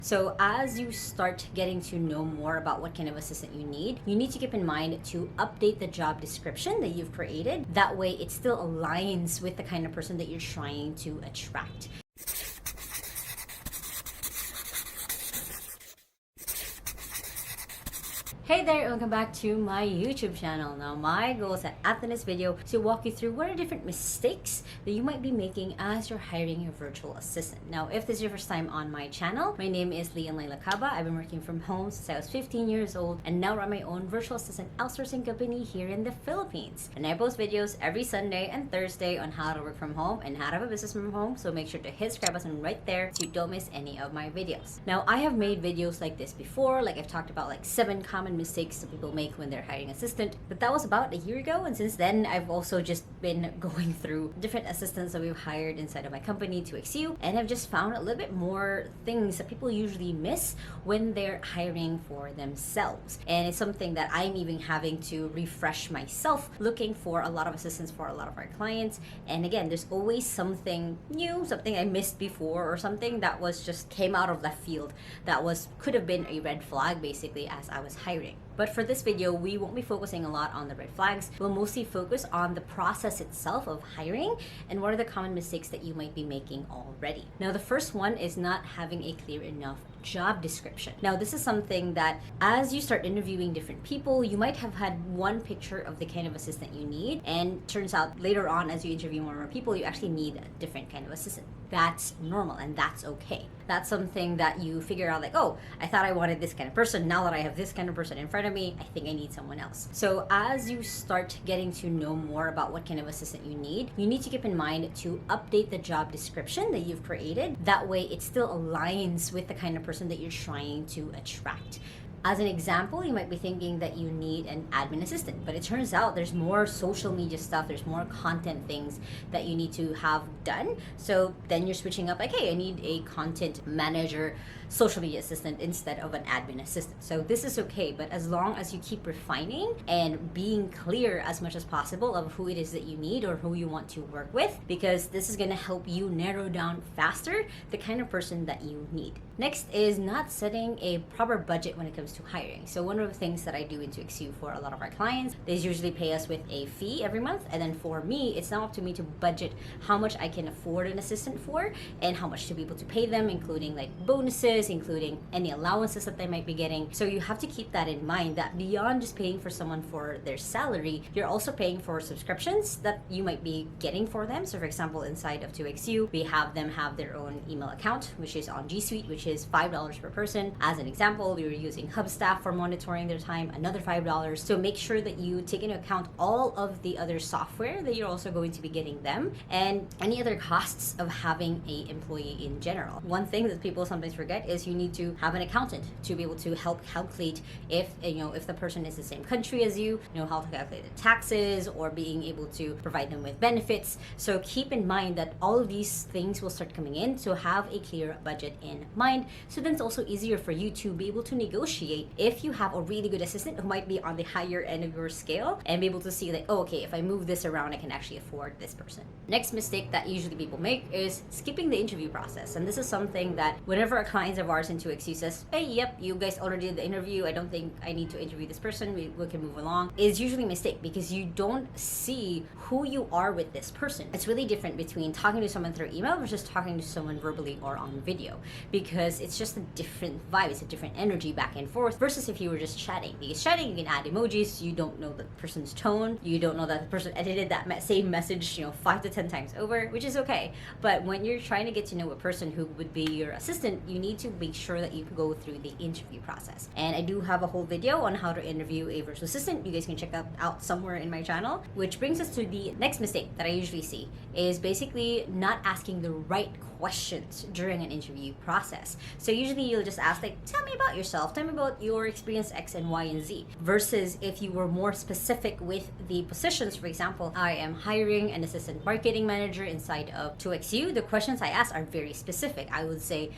So as you start getting to know more about what kind of assistant you need to keep in mind to update the job description that you've created. That way it still aligns with the kind of person that you're trying to attract. Hey there, welcome back to my YouTube channel. Now my goal is at this video to walk you through what are different mistakes that you might be making as you're hiring your virtual assistant. Now if this is your first time on my channel, my name is Lai Lacaba. I've been working from home since I was 15 years old and now run my own virtual assistant outsourcing company here in the Philippines. And I post videos every Sunday and Thursday on how to work from home and how to have a business from home, so make sure to hit the subscribe button right there so you don't miss any of my videos. Now I have made videos like this before, like I've talked about like 7 common mistakes that people make when they're hiring an assistant, but that was about a year ago, and since then I've also just been going through different assistants that we've hired inside of my company to XU, and I've just found a little bit more things that people usually miss when they're hiring for themselves. And it's something that I'm even having to refresh myself, looking for a lot of assistants for a lot of our clients. And again, there's always something new, something I missed before, or something that was just came out of left field that could have been a red flag basically as I was hiring. But for this video, we won't be focusing a lot on the red flags. We'll mostly focus on the process itself of hiring and what are the common mistakes that you might be making already. Now, the first one is not having a clear enough job description. Now, this is something that as you start interviewing different people, you might have had one picture of the kind of assistant you need, and turns out later on as you interview more and more people, you actually need a different kind of assistant. That's normal and that's okay. That's something that you figure out like, oh, I thought I wanted this kind of person. Now that I have this kind of person in front of me, I think I need someone else. So as you start getting to know more about what kind of assistant you need to keep in mind to update the job description that you've created. That way it still aligns with the kind of person that you're trying to attract. As an example, you might be thinking that you need an admin assistant, but it turns out there's more social media stuff, there's more content things that you need to have done. So then you're switching up like, hey, I need a content manager, social media assistant instead of an admin assistant. So this is okay, but as long as you keep refining and being clear as much as possible of who it is that you need or who you want to work with, because this is gonna help you narrow down faster the kind of person that you need. Next is not setting a proper budget when it comes to hiring. So one of the things that I do into XU for a lot of our clients, they usually pay us with a fee every month, and then for me, it's now up to me to budget how much I can afford an assistant for and how much to be able to pay them, including like bonuses, including any allowances that they might be getting. So you have to keep that in mind, that beyond just paying for someone for their salary, you're also paying for subscriptions that you might be getting for them. So for example, inside of 2XU, we have them have their own email account, which is on G Suite, which is $5 per person. As an example, we were using HubStaff for monitoring their time, another $5. So make sure that you take into account all of the other software that you're also going to be getting them and any other costs of having an employee in general. One thing that people sometimes forget is you need to have an accountant to be able to help calculate if the person is the same country as you, how to calculate the taxes or being able to provide them with benefits. So keep in mind that all of these things will start coming in, so have a clear budget in mind. So then it's also easier for you to be able to negotiate if you have a really good assistant who might be on the higher end of your scale and be able to see like, oh, okay, if I move this around, I can actually afford this person. Next mistake that usually people make is skipping the interview process. And this is something that whenever a client of ours into XU says, hey, yep, you guys already did the interview, I don't think I need to interview this person, we can move along, is usually a mistake because you don't see who you are with this person. It's really different between talking to someone through email versus talking to someone verbally or on video, because it's just a different vibe, it's a different energy back and forth versus if you were just chatting. Because chatting, you can add emojis, you don't know the person's tone, you don't know that the person edited that same message 5 to 10 times over, which is okay. But when you're trying to get to know a person who would be your assistant, you need to make sure that you go through the interview process. And I do have a whole video on how to interview a virtual assistant. You guys can check that out somewhere in my channel. Which brings us to the next mistake that I usually see is basically not asking the right questions during an interview process. So usually you'll just ask like, tell me about yourself, tell me about about your experience X and Y and Z, versus if you were more specific with the positions. For example, I am hiring an assistant marketing manager inside of 2XU. The questions I ask are very specific. I would say,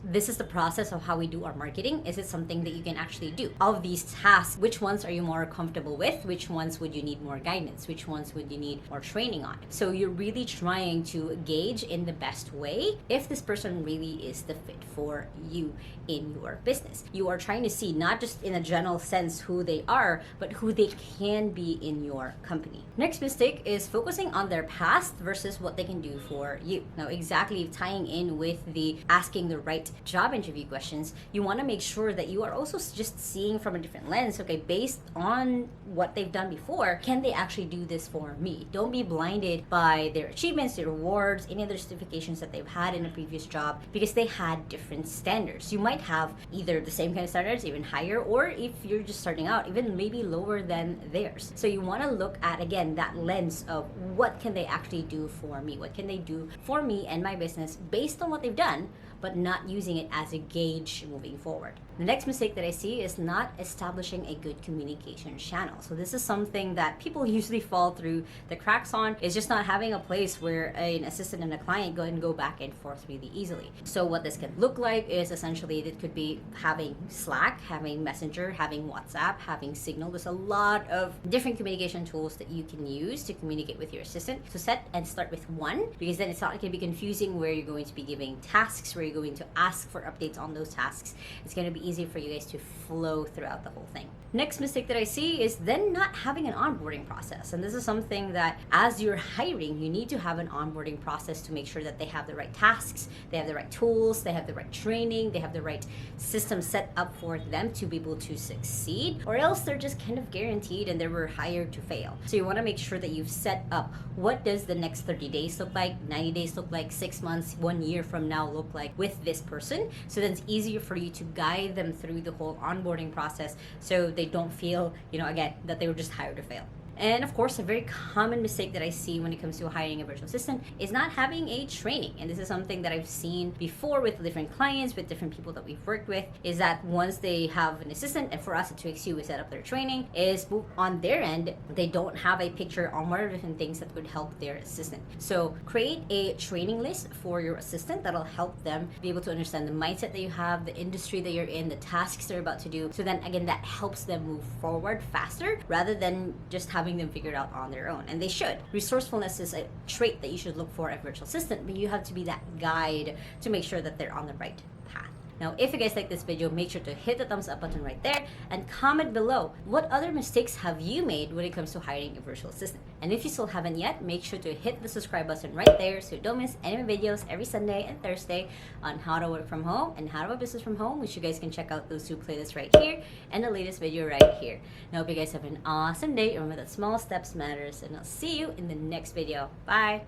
this is the process of how we do our marketing. Is it something that you can actually do? Of these tasks, which ones are you more comfortable with? Which ones would you need more guidance? Which ones would you need more training on? So you're really trying to gauge in the best way if this person really is the fit for you in your business. You are trying to see not just in a general sense who they are, but who they can be in your company. Next mistake is focusing on their past versus what they can do for you. Now, exactly tying in with the asking the right job interview questions, you want to make sure that you are also just seeing from a different lens. Okay, based on what they've done before, can they actually do this for me? Don't be blinded by their achievements, their awards, any other certifications that they've had in a previous job, because they had different standards. You might have either the same kind of standards, even higher, or if you're just starting out, even maybe lower than theirs. So you want to look at, again, that lens of what can they actually do for me? What can they do for me and my business based on what they've done, but not using it as a gauge moving forward. The next mistake that I see is not establishing a good communication channel. So this is something that people usually fall through the cracks on, is just not having a place where an assistant and a client go back and forth really easily. So what this can look like is essentially it could be having Slack, having Messenger, having WhatsApp, having Signal. There's a lot of different communication tools that you can use to communicate with your assistant. So set and start with one, because then it's not going to be confusing where you're going to be giving tasks, where you're going to ask for updates on those tasks. It's going to be easy for you guys to flow throughout the whole thing. Next mistake that I see is then not having an onboarding process. And this is something that as you're hiring, you need to have an onboarding process to make sure that they have the right tasks, they have the right tools, they have the right training, they have the right system set up for them to be able to succeed, or else they're just kind of guaranteed and they were hired to fail. So you want to make sure that you've set up what does the next 30 days look like, 90 days look like, 6 months, 1 year from now look like with this person. So then it's easier for you to guide them through the whole onboarding process so they don't feel, again, that they were just hired to fail. And of course, a very common mistake that I see when it comes to hiring a virtual assistant is not having a training. And this is something that I've seen before with different clients, with different people that we've worked with, is that once they have an assistant, and for us at 2XU, we set up their training, is on their end, they don't have a picture on what are different things that would help their assistant. So create a training list for your assistant that'll help them be able to understand the mindset that you have, the industry that you're in, the tasks they're about to do. So then again, that helps them move forward faster rather than just having them figured out on their own. And they should. Resourcefulness is a trait that you should look for a virtual assistant, but you have to be that guide to make sure that they're on the right path. Now, if you guys like this video, make sure to hit the thumbs up button right there and comment below what other mistakes have you made when it comes to hiring a virtual assistant. And if you still haven't yet, make sure to hit the subscribe button right there so you don't miss any of my videos every Sunday and Thursday on how to work from home and how to have a business from home, which you guys can check out those two playlists right here and the latest video right here. Now, hope you guys have an awesome day. Remember that small steps matters, and I'll see you in the next video. Bye!